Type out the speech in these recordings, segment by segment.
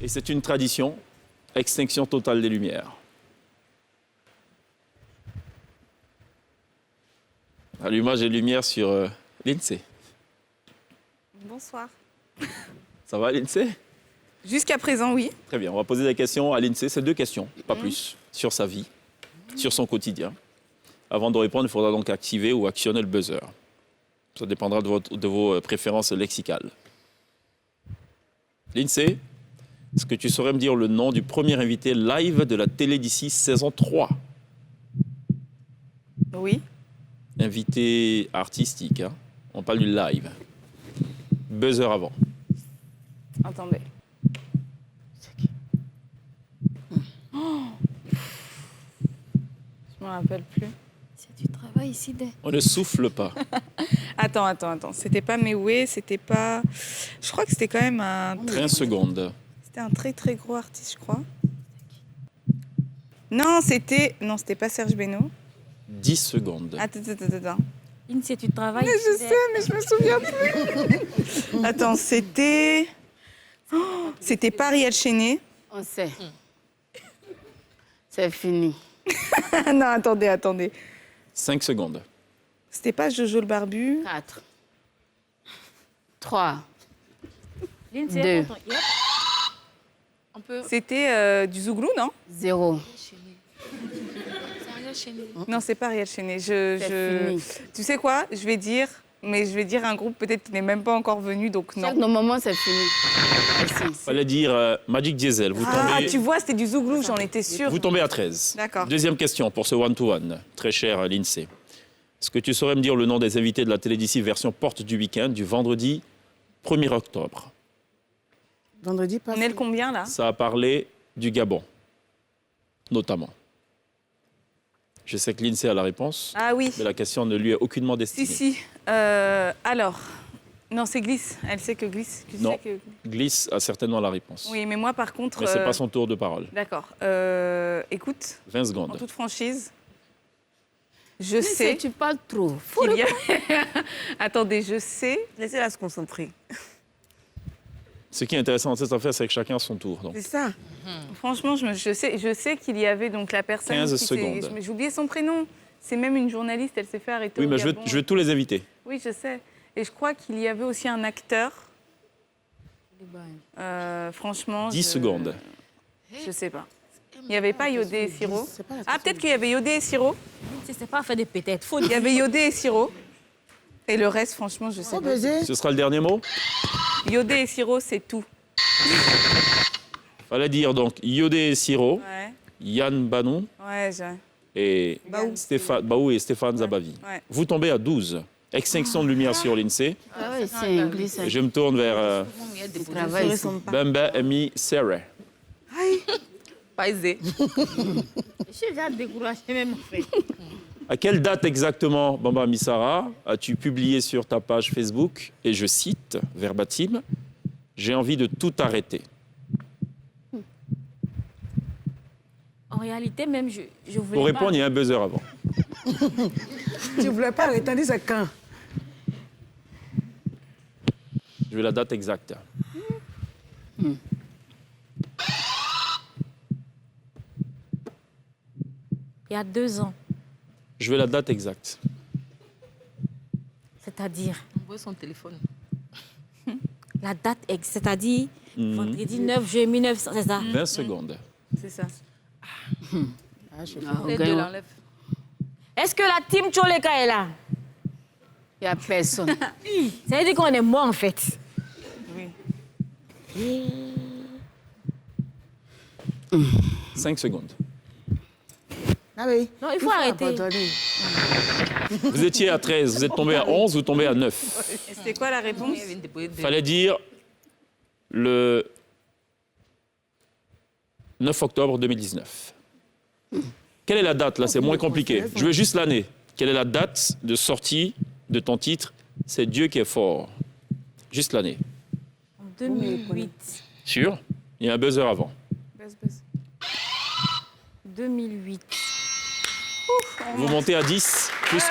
Et c'est une tradition, extinction totale des lumières. Allumage des lumières sur l'INSEE. Bonsoir. Ça va, l'INSEE? Jusqu'à présent, oui. Très bien, on va poser des questions à l'INSEE. C'est 2 questions, pas plus, sur sa vie, sur son quotidien. Avant de répondre, il faudra donc activer ou actionner le buzzer. Ça dépendra de vos préférences lexicales. L'INSEE, est-ce que tu saurais me dire le nom du premier invité live de la télé d'ici saison 3? Oui. Invité artistique, hein? On parle du live. Buzzer avant. Attendez. Oh, je me rappelle plus. C'est du travail ici. On ne souffle pas. Attends. C'était pas Mewé, c'était pas... Je crois que c'était quand même un... 15 secondes. C'était un très très gros artiste, je crois. Non, c'était pas Serge Beno. 10 secondes. Attends. C'est du travail Mais je sais, mais je me souviens plus. Attends, c'était... Oh, c'était pas Ariel Chenet. On sait. C'est fini. Non, attendez. 5 secondes. C'était pas Jojo le Barbu. 4. 3. Lindsay, Deux. on peut... C'était du Zouglou, non? 0. Non, c'est pas Ariel Chenet. Fini. Tu sais quoi? Je vais dire un groupe peut-être qui n'est même pas encore venu, donc non. Chaque moment, c'est fini. Merci. Fallait dire Magic Diesel. Vous Ah, tombez, tu vois, c'était du Zouglou, j'en étais sûre. vous tombez à 13. D'accord. Deuxième question pour ce one-to-one, très cher à l'INSEE. Est-ce que tu saurais me dire le nom des invités de la télé d'ici version porte du week-end du vendredi 1er octobre? Vendredi, pas. On est le combien, là? Ça a parlé du Gabon, notamment. Je sais que l'INSEE a la réponse, Ah oui. mais la question ne lui est aucunement destinée. Si. Alors, non, c'est Glisse. Elle sait que Glisse. Tu Non. sais que... Glisse a certainement la réponse. Oui, mais moi, par contre... Mais ce n'est pas son tour de parole. D'accord. Écoute, 20 en secondes. toute franchise, je sais Tu parles trop. qu'il y a... Attendez, je sais... Laissez-la se concentrer. Ce qui est intéressant dans cette affaire, c'est que chacun a son tour. Donc. C'est ça. Franchement, je sais qu'il y avait donc la personne... 15 qui s'est- secondes. J'ai oublié son prénom. C'est même une journaliste, elle s'est fait arrêter Oui, au mais je Gabon. veux tous les inviter. Oui, je sais. Et je crois qu'il y avait aussi un acteur. Franchement... 10 secondes. Je sais pas. Il n'y avait pas Yodé et Siro. C'est pas la Ah, peut-être qu'il y avait Yodé et Siro. C'est pas fait de peut-être. Faut Il y avait Yodé et Siro. Et le reste, franchement, je sais Oh, pas. baiser. Ce sera le dernier mot. Yodé et Siro, c'est tout. Fallait dire donc Yodé et Siro, Ouais, Yann Banou ouais, et Baou et Stéphane Zabavi. Ouais. Vous tombez à 12. Extinction de lumière sur l'INSEE. Ah oui, c'est glisse. Et je me tourne vers Du travail ici. Bemba Emi Serre. Pas aisé. Je suis déjà découragée même en fait. À quelle date exactement, Bamba Missara, as-tu publié sur ta page Facebook, et je cite, verbatim, « J'ai envie de tout arrêter ». En réalité, même, je voulais Pour répondre, pas... il y a un buzzer avant. Tu voulais pas arrêter, dis c'est quand? Je veux la date exacte. Il y a 2 ans, Je veux la date exacte. c'est-à-dire Envoie son téléphone. la date, c'est-à-dire Mhm. vendredi 9 juillet 1900, c'est ça? 20 secondes. C'est ça. Ah, on Les deux gagne. l'enlèvent. Est-ce que la team Tcholeka est là? Il n'y a personne. Ça veut dire qu'on est mort en fait. Oui. 5 secondes. Ah oui. Non, il faut arrêter. abandonner. Vous étiez à 13, vous êtes tombé à 11, vous tombez à 9. Et c'était quoi la réponse? Il vient de déposer des- Fallait dire le 9 octobre 2019. Quelle est la date, là? C'est moins compliqué. Je veux juste l'année. Quelle est la date de sortie de ton titre? C'est Dieu qui est fort. Juste l'année. En 2008. Sûr? Il y a un buzzer avant. 2008. Vous montez à 10, plus 1.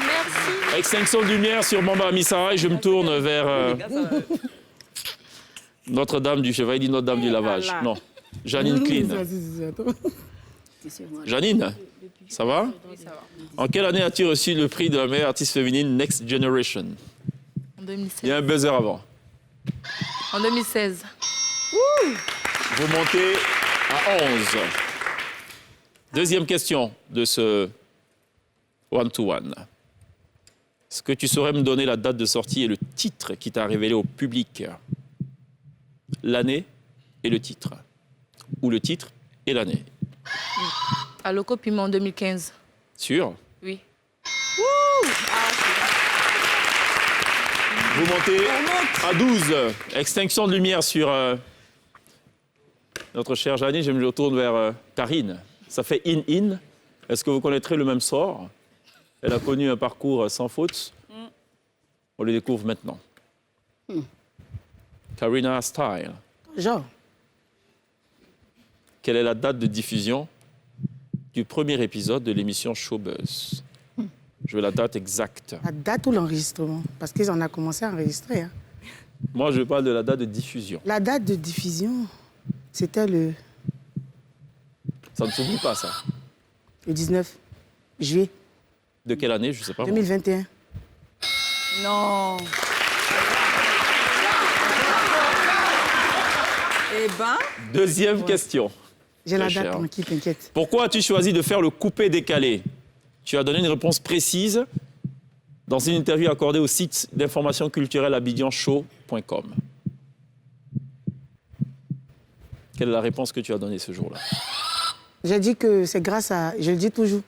Merci. Extinction de lumière sur Bamba Missara et je me tourne vers Notre-Dame du Cheval, il dit Notre-Dame du Lavage. Non. Janine Clean. Janine, ça va? En quelle année as-tu reçu le prix de la meilleure artiste féminine Next Generation? En 2016. Il y a un buzzer avant. En 2016. Vous montez à 11. Deuxième question de ce one-to-one. Est-ce que tu saurais me donner la date de sortie et le titre qui t'a révélé au public? L'année et le titre. Ou le titre et l'année. À Loco Piment en 2015. Sûr? Oui. Vous montez à 12. Extinction de lumière sur notre chère Janine. Je me retourne vers Karine. Ça fait in. Est-ce que vous connaîtrez le même sort? Elle a connu un parcours sans faute. On le découvre maintenant. Karina Style. Genre, Quelle est la date de diffusion du premier épisode de l'émission Showbuzz? Je veux la date exacte. la date ou l'enregistrement? Parce qu'ils en ont commencé à enregistrer. Hein. Moi, je parle de la date de diffusion. La date de diffusion, c'était le Ça ne s'oublie pas, ça. 19 juillet De quelle année? Je ne sais pas. moi. 2021. Non. Eh ben, Deuxième question. J'ai la Très date cher. tranquille, t'inquiète. Pourquoi as-tu choisi de faire le coupé-décalé? Tu as donné une réponse précise dans une interview accordée au site d'information culturelle abidjanshow.com. Quelle est la réponse que tu as donnée ce jour-là? J'ai dit que c'est grâce à, je le dis toujours,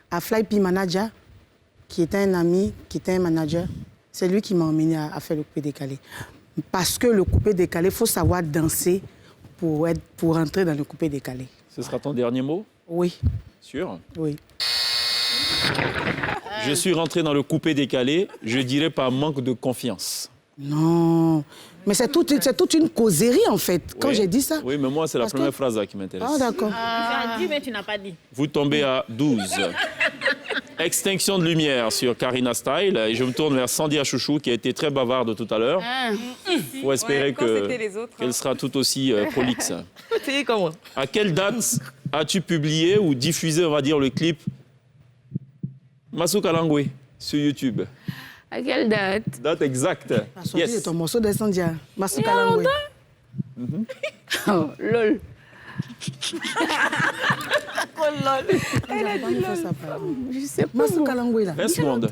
à Flypy Manager, qui était un ami, qui était un manager. C'est lui qui m'a emmené à faire le coupé décalé. Parce que le coupé décalé, il faut savoir danser pour entrer dans le coupé décalé. Ce sera ton dernier mot? Oui, Sûr? oui. Je suis rentré dans le coupé-décalé, je dirais par manque de confiance. Non, mais c'est toute une causerie en fait, quand Oui. j'ai dit ça. Oui, mais moi, c'est la Parce que- première phrase là qui m'intéresse. Ah d'accord. Tu as dit, mais tu n'as pas dit. Vous tombez à 12. Extinction de lumière sur Karina Style. Et je me tourne vers Sandy Chouchou, qui a été très bavarde tout à l'heure. Pour espérer ouais, quand c'était les autres, qu'elle sera tout aussi prolixe. c'est comment? À quelle date as-tu publié ou diffusé, on va dire, le clip Masuka Langwe sur YouTube? À quelle date? Date exacte. La sortie de ton morceau d'Incendia, Masuka Langwe. Oh, lol. Je sais pas. Masuka Langwe là. 20 secondes.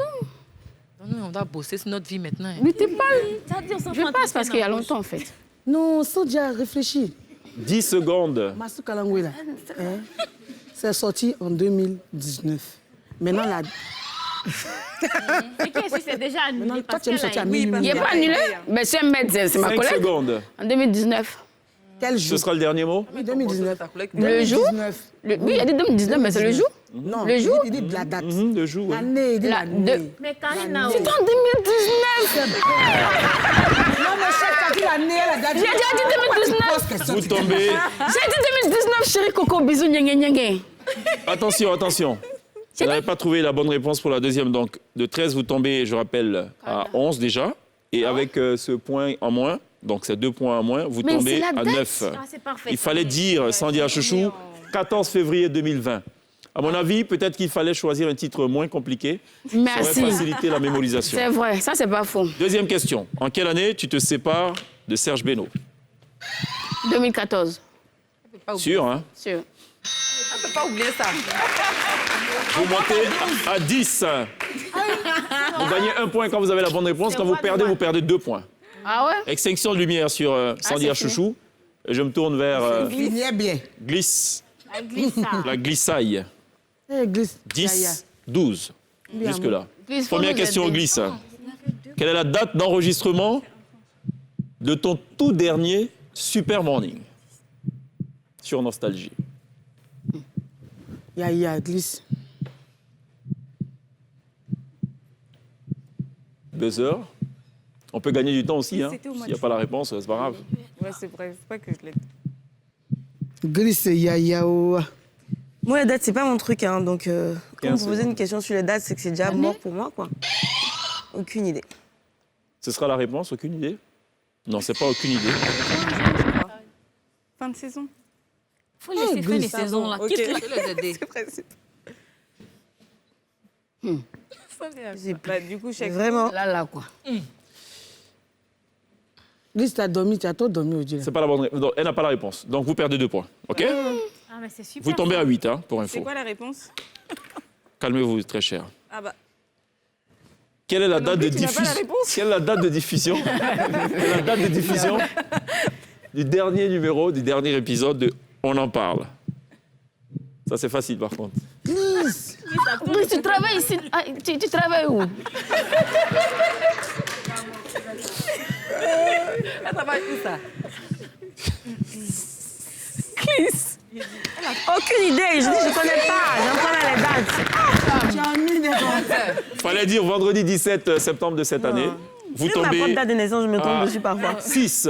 Nous, on doit bosser sur notre vie maintenant. hein. Mais t'es pas. Je passe parce qu'il y a longtemps en fait. Non, Sandia, réfléchis. 10 secondes. Masuka Langwe là. Hein? C'est sorti en 2019. Maintenant, la... Mais qu'est-ce que c'est déjà annulé? Maintenant toi, parce tu aimes qu'elle a sortir à émis- minuit. Il n'est pas annulé? Mais c'est un médecin, c'est ma 5 collègue. secondes. En 2019. Quel Ce jour? sera le dernier mot? Oui, 2019. Le jour? 2019. Oui, il a dit 2019, mais c'est le jour? Non, Le jour? il dit de la date. Le jour. oui. L'année, il dit La- l'année. de- Mais Karina, C'est en 2019! Non, mais chef, t'as dit l'année, elle a date. J'ai déjà dit 2019! Vous tombez. J'ai dit 2019, chérie Coco, bisous, gna gna gna. Attention, attention. Vous n'avez pas trouvé la bonne réponse pour la deuxième. Donc, de 13, vous tombez, je rappelle, à 11 déjà. Et avec ce point en moins, donc c'est 2 points en moins, vous Mais tombez c'est la à date. 9. Ah, c'est parfait. Il fallait dire, Sandy Chouchou, 14 février 2020. À mon avis, peut-être qu'il fallait choisir un titre moins compliqué. Ça Merci. aurait facilité la mémorisation. C'est vrai, ça c'est pas faux. Deuxième question. En quelle année tu te sépares de Serge Beno? 2014, Sûr, hein? sûr. On peut pas oublier ça. Vous montez à 10. Vous gagnez 1 point quand vous avez la bonne réponse. Quand vous perdez 2 points. Ah ouais? Extinction de lumière sur Sandy c'est fini. Chouchou. Et je me tourne vers Fignez bien. La glissade. la glissaille. Eh, glisse. 10, 12. Jusque-là. Glisse, faut Première nous question, aider. glisse. Quelle est la date d'enregistrement de ton tout dernier Super Morning sur Nostalgie? Ya, glisse. Buzzer. On peut gagner du temps aussi. Hein. C'était au S'il mois n'y a de pas la réponse, c'est pas grave. Ouais, c'est vrai, c'est pas que je l'ai. Glisse, ya, oh. Moi, la date, c'est pas mon truc, hein, donc quand 15 vous posez une question sur les dates, c'est que c'est déjà mort pour moi, quoi. Aucune idée. Ce sera la réponse, aucune idée? Non, c'est pas aucune idée. fin de saison. Faut laisser faire les saisons là. Ok. Quitte là. Je les aider. C'est principe. J'ai Bah, du coup, chèque. Vraiment. Là, quoi. Lise, t'as dormi, tu as trop dormi aujourd'hui. C'est pas la bonne réponse. Donc, elle n'a pas la réponse. Donc, vous perdez 2 points. OK? Ah, mais c'est super. Vous tombez à 8, hein, pour C'est info. quoi la réponse? Calmez-vous, très cher. Ah bah. Quelle est la Non date de plus, tu n'as pas la diffusion? réponse. Quelle est la date de diffusion? Quelle est la date de diffusion du dernier numéro, du dernier épisode de On en parle? Ça, c'est facile, par contre. Oui, tu travailles ici. Ah, tu travailles où? Ça va être où ça? Aucune idée. Je dis, je connais pas. J'en connais les dates. Tu as mis des bons. Fallait dire vendredi 17 septembre de cette année. Vous Sur ma tombez propre date de naissance, je me trompe à dessus parfois. 6.